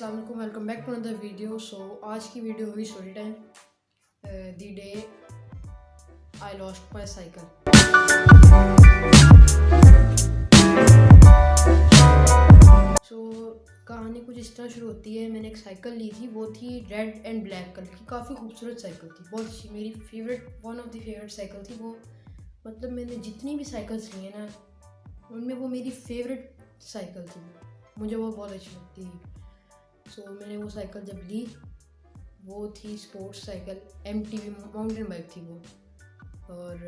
अस्सलाम वालेकुम, welcome back to another video. आज की वीडियो हुई story time the day I lost my cycle. कहानी कुछ इस तरह शुरू होती है। मैंने एक साइकिल ली थी, वो थी रेड एंड ब्लैक कलर की, काफ़ी खूबसूरत साइकिल थी, बहुत अच्छी, मेरी favourite, one of the favourite cycle थी वो। मतलब मैंने जितनी भी साइकिल्स ली हैं ना, उनमें वो मेरी फेवरेट साइकिल थी, मुझे वो बहुत अच्छी लगती थी। मैंने वो साइकिल जब ली, वो थी sports cycle, MTV mountain bike थी वो, और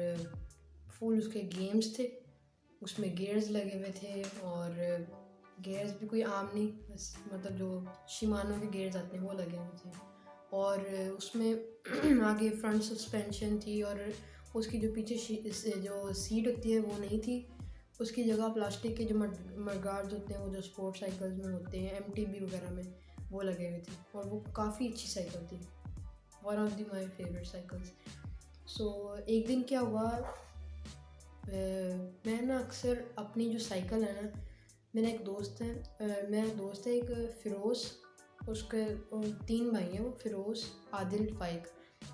फुल उसके गेम्स थे, उसमें गियर्स लगे हुए थे, और गियर्स भी कोई आम नहीं, बस मतलब जो शिमानो के गियर्स आते हैं वो लगे हुए थे, और उसमें आगे फ्रंट सस्पेंशन थी, और उसकी जो पीछे जो सीट होती है वो नहीं थी, उसकी जगह प्लास्टिक के जो मडगार्ड्स होते हैं, वो जो स्पोर्ट्स साइकिल्स में होते हैं MTB वगैरह में, वो लगे हुए थे, और वो काफ़ी अच्छी साइकिल थी, one of the my favourite cycles. एक दिन क्या हुआ, मैं ना अक्सर अपनी जो साइकिल है ना, मेरा एक दोस्त है एक फ़िरोज़, उसके 3 भाई हैं, वो फ़िरोज़, आदिल, फ़ाइक,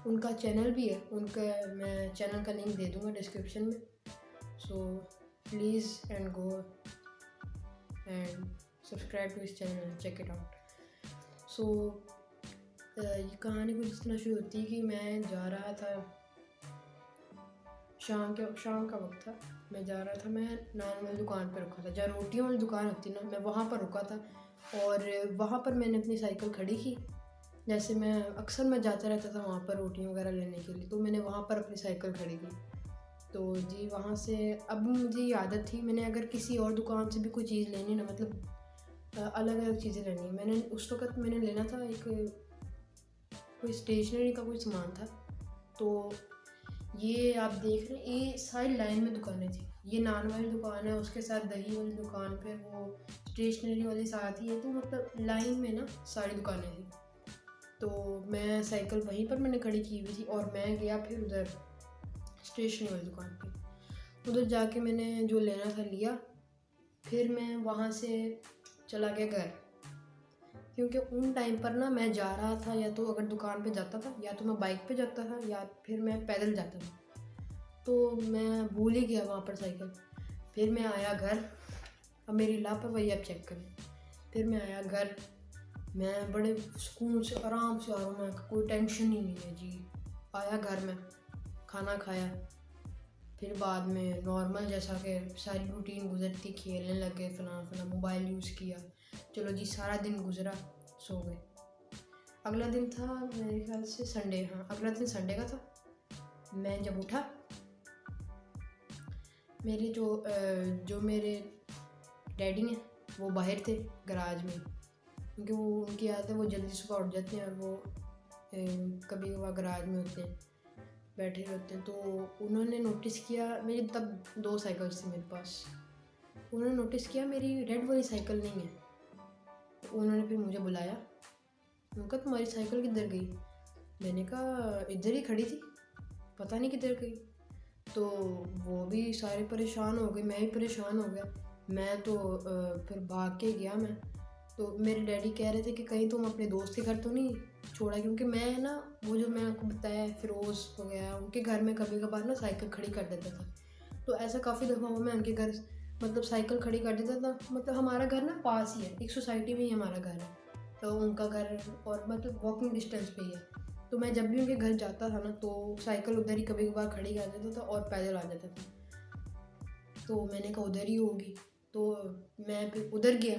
उनका चैनल भी है, उनका मैं चैनल का लिंक दे दूँगा डिस्क्रिप्शन में। Please and go and subscribe to इस चैनल, चेक इट आउट। ये कहानी कुछ इस तरह शुरू होती है कि मैं जा रहा था, शाम का वक्त था, मैं जा रहा था, मैं नान वाली दुकान पर रुका था, जहाँ रोटियों वाली दुकान होती ना, मैं वहाँ पर रुका था, और वहाँ पर मैंने अपनी साइकिल खड़ी की। जैसे मैं जाता रहता था वहाँ पर रोटियाँ वगैरह लेने के लिए, तो मैंने वहाँ पर अपनी साइकिल खड़ी की। तो जी वहाँ से अब मुझे ये आदत थी, मैंने अगर किसी और दुकान से भी कोई चीज़ लेनी ना, मतलब अलग अलग चीज़ें लेनी, मैंने उस वक़्त मैंने लेना था कोई स्टेशनरी का कोई सामान था। तो ये आप देख रहे हैं, ये सारी लाइन में दुकानें थी, ये नान वाली दुकान है, उसके साथ दही वाली दुकान, फिर वो स्टेशनरी वाली साथ ही है, तो मतलब लाइन में ना सारी दुकानें थी। तो मैं साइकिल वहीं पर मैंने खड़ी की हुई थी, और मैं गया फिर उधर स्टेशनरी वाली दुकान पे, उधर जाके मैंने जो लेना था लिया, फिर मैं वहाँ से चला गया घर, क्योंकि उन टाइम पर ना मैं जा रहा था, या तो अगर दुकान पे जाता था, या तो मैं बाइक पे जाता था, या फिर मैं पैदल जाता था, तो मैं भूल ही गया वहाँ पर साइकिल। फिर मैं आया घर, अब मेरी लापरवाही आप चेक करें, फिर मैं आया घर, मैं बड़े सुकून से आराम से आ रहा हूँ, मैं कोई टेंशन ही नहीं है जी। आया घर में, खाना खाया, फिर बाद में नॉर्मल जैसा कि सारी रूटीन गुजरती, खेलने लगे, फलाना मोबाइल यूज़ किया, चलो जी सारा दिन गुजरा, सो गए। अगला दिन था मेरे ख्याल से संडे, हाँ अगला दिन संडे का था। मैं जब उठा, मेरे जो मेरे डैडी हैं वो बाहर थे गराज में, क्योंकि वो उनकी आदत है, वो जल्दी सुबह उठ जाते हैं, और वो कभी कभार गराज में होते हैं, बैठे होते हैं। तो उन्होंने नोटिस किया, मेरी तब 2 साइकिल्स थी मेरे पास, उन्होंने नोटिस किया मेरी रेड वाली साइकिल नहीं है, तो उन्होंने फिर मुझे बुलाया, उन्होंने कहा तुम्हारी साइकिल किधर गई? मैंने कहा इधर ही खड़ी थी, पता नहीं किधर गई। तो वो भी सारे परेशान हो गए, मैं भी परेशान हो गया, मैं तो फिर भाग के गया मैं। तो मेरे डैडी कह रहे थे कि कहीं तुम अपने दोस्त के घर तो नहीं छोड़ा, क्योंकि मैं ना वो जो मैं आपको बताया फ़िरोज़ वगैरह, उनके घर में कभी कभार ना साइकिल खड़ी कर देता था। तो ऐसा काफ़ी दफ़ा हुआ, मैं उनके घर मतलब साइकिल खड़ी कर देता था, मतलब हमारा घर ना पास ही है, एक सोसाइटी में ही हमारा घर है, तो उनका घर और मतलब वॉकिंग डिस्टेंस पे ही है। तो मैं जब भी उनके घर जाता था ना, तो साइकिल उधर ही कभी कभार खड़ी कर देता था और पैदल आ जाता था। तो मैंने कहा उधर ही होगी, तो मैं फिर उधर गया,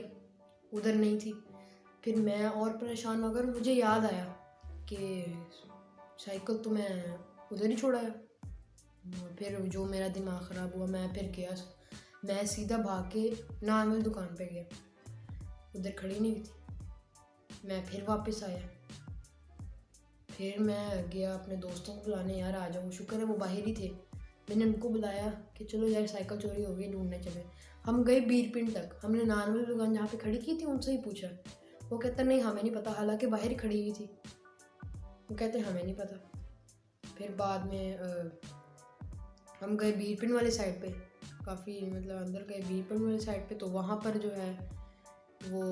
उधर नहीं थी। फिर मैं और परेशान होकर मुझे याद आया कि साइकिल तो मैं उधर ही छोड़ा है। फिर जो मेरा दिमाग ख़राब हुआ, मैं फिर गया, मैं सीधा भाग के नान वाली दुकान पे गया, उधर खड़ी नहीं हुई थी। मैं फिर वापस आया, फिर मैं गया अपने दोस्तों को बुलाने, यार आ जाओ, शुक्र है वो बाहर ही थे। मैंने उनको बुलाया कि चलो यार साइकिल चोरी हो गई, ढूंढने चले। हम गए बीरपिंड तक, हमने नान वाली दुकान जहाँ पे खड़ी की थी उनसे ही पूछा, वो कहता नहीं हमें नहीं पता, हालांकि बाहर ही खड़ी हुई थी, वो कहते हमें नहीं पता। फिर बाद में हम गए बीरपिंड वाली साइड पे, काफ़ी मतलब अंदर गए बीरपिंड वाली साइड पे, तो वहाँ पर जो है वो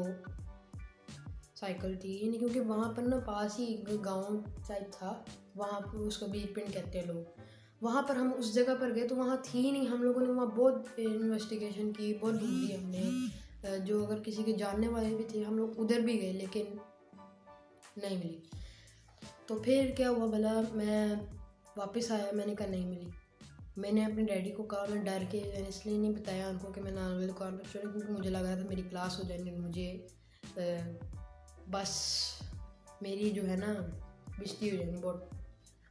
साइकिल थी, यानी क्योंकि वहाँ पर ना पास ही एक गाँव टाइप था, वहाँ पर उसको बीर पिंड कहते हैं लोग। वहाँ पर हम उस जगह पर गए तो वहाँ थी ही नहीं। हम लोगों ने वहाँ बहुत इन्वेस्टिगेशन की, बहुत ढूंढी हमने, जो अगर किसी के जानने वाले भी थे हम लोग उधर भी गए लेकिन नहीं मिली। तो फिर क्या हुआ भला, मैं वापस आया, मैंने कहा नहीं मिली। मैंने अपने डैडी को कहा, मैं डर के मैंने इसलिए नहीं बताया उनको कि मैं नान वाली दुकान पर चढ़ी, क्योंकि मुझे लग रहा था मेरी क्लास हो जाएगी, मुझे बस मेरी जो है ना बेइज्जती हो जाएगी बहुत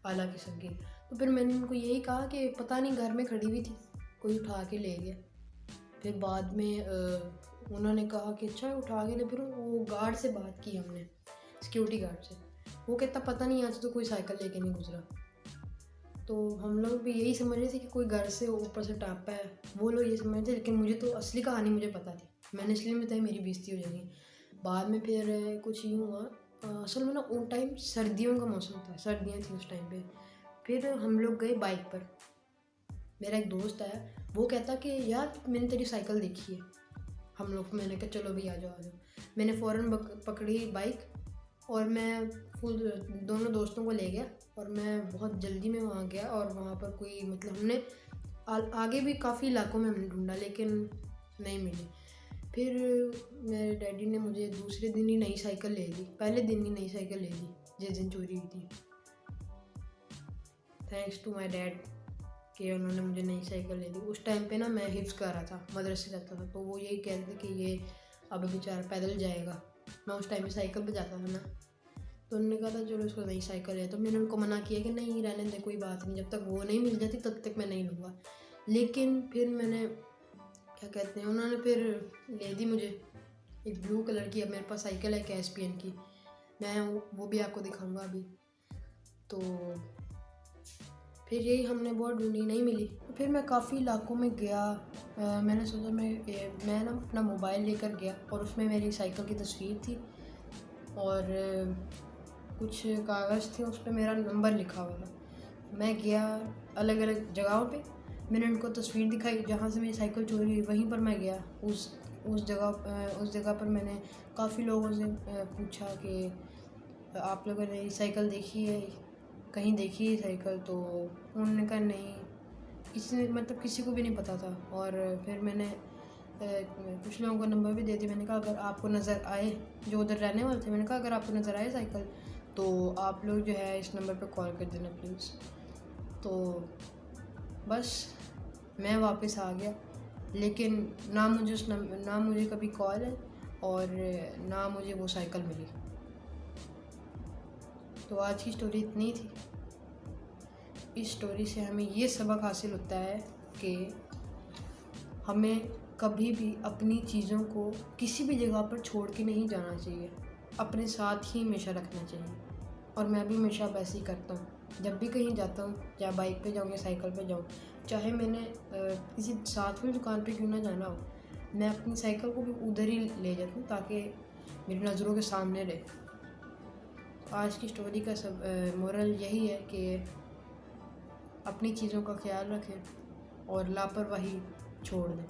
आला किस्म की। तो फिर मैंने उनको यही कहा कि पता नहीं घर में खड़ी हुई थी, कोई उठा के ले गया। फिर बाद में उन्होंने कहा कि अच्छा उठा के ले। फिर वो गार्ड से बात की हमने, सिक्योरिटी गार्ड से। वो कहता पता नहीं आज तो कोई साइकिल लेके नहीं गुजरा। तो हम लोग भी यही समझ रहे थे कि कोई घर से ऊपर से टापा है, वो लोग ये समझ रहे थे, लेकिन मुझे तो असली कहानी मुझे पता थी। मैंने इसलिए बताया मेरी बेइज्जती हो जाएगी। बाद में फिर कुछ यूँ हुआ, असल में ना उन टाइम सर्दियों का मौसम था, सर्दियाँ थी उस टाइम पे। फिर हम लोग गए बाइक पर। मेरा एक दोस्त आया, वो कहता कि यार मैंने तेरी साइकिल देखी है। हम लोग, मैंने कहा चलो भी आ जाओ आ जाओ। मैंने फ़ौरन पकड़ी बाइक और मैं फुल दोनों दोस्तों को ले गया और मैं बहुत जल्दी में वहाँ गया। और वहाँ पर कोई मतलब हमने आगे भी काफ़ी इलाकों में हमने ढूंढा लेकिन नहीं मिली। फिर मेरे डैडी ने मुझे दूसरे दिन ही नई साइकिल ले दी, पहले दिन ही नई साइकिल ले दी जिस दिन चोरी हुई थी। थैंक्स टू माय डैड कि उन्होंने मुझे नई साइकिल ले दी। उस टाइम पे ना मैं हिफ्स कर रहा था, मदरसे जाता था, तो वो यही कह रहे थे कि ये अब बेचारा पैदल जाएगा। मैं उस टाइम पे साइकिल पे जाता था ना, तो उन्होंने कहा था चलो इसको नई साइकिल है। तो मैंने उनको मना किया कि नहीं रहने दे, कोई बात नहीं, जब तक वो नहीं मिल जाती तब तक मैं नहीं लूँगा। लेकिन फिर मैंने क्या कहते हैं, उन्होंने फिर ले दी मुझे एक ब्लू कलर की। अब मेरे पास साइकिल है कैस्पियन की, मैं वो भी आपको दिखाऊंगा अभी। तो फिर यही हमने बहुत ढूंढी, नहीं मिली। तो फिर मैं काफ़ी इलाकों में गया। मैंने सोचा मैं ना अपना मोबाइल लेकर गया और उसमें मेरी साइकिल की तस्वीर थी और कुछ कागज़ थे, उस पर मेरा नंबर लिखा हुआ था। मैं गया अलग अलग जगहों पे, मैंने उनको तस्वीर दिखाई जहाँ से मेरी साइकिल चोरी हुई, वहीं पर मैं गया। उस जगह पर मैंने काफ़ी लोगों से पूछा कि आप लोगों ने साइकिल देखी है, कहीं देखी है साइकिल? तो उन्होंने कहा नहीं, किसी को भी नहीं पता था। और फिर मैंने कुछ लोगों का नंबर भी दे दिया। मैंने कहा अगर आपको नज़र आए, जो उधर रहने वाले थे, मैंने कहा अगर आपको नज़र आए साइकिल तो आप लोग जो है इस नंबर पर कॉल कर देना प्लीज़। तो बस मैं वापस आ गया, लेकिन ना मुझे कभी कॉल है और ना मुझे वो साइकिल मिली। तो आज की स्टोरी इतनी थी। इस स्टोरी से हमें ये सबक हासिल होता है कि हमें कभी भी अपनी चीज़ों को किसी भी जगह पर छोड़ के नहीं जाना चाहिए, अपने साथ ही हमेशा रखना चाहिए। और मैं भी हमेशा वैसे ही करता हूँ, जब भी कहीं जाता हूँ, या बाइक पे जाऊँ या साइकिल पे जाऊँ, चाहे मैंने किसी साथ में दुकान पे क्यों ना जाना हो, मैं अपनी साइकिल को भी उधर ही ले जाता हूँ ताकि मेरी नज़रों के सामने रहे। आज की स्टोरी का सब मोरल यही है कि अपनी चीज़ों का ख्याल रखें और लापरवाही छोड़ दें।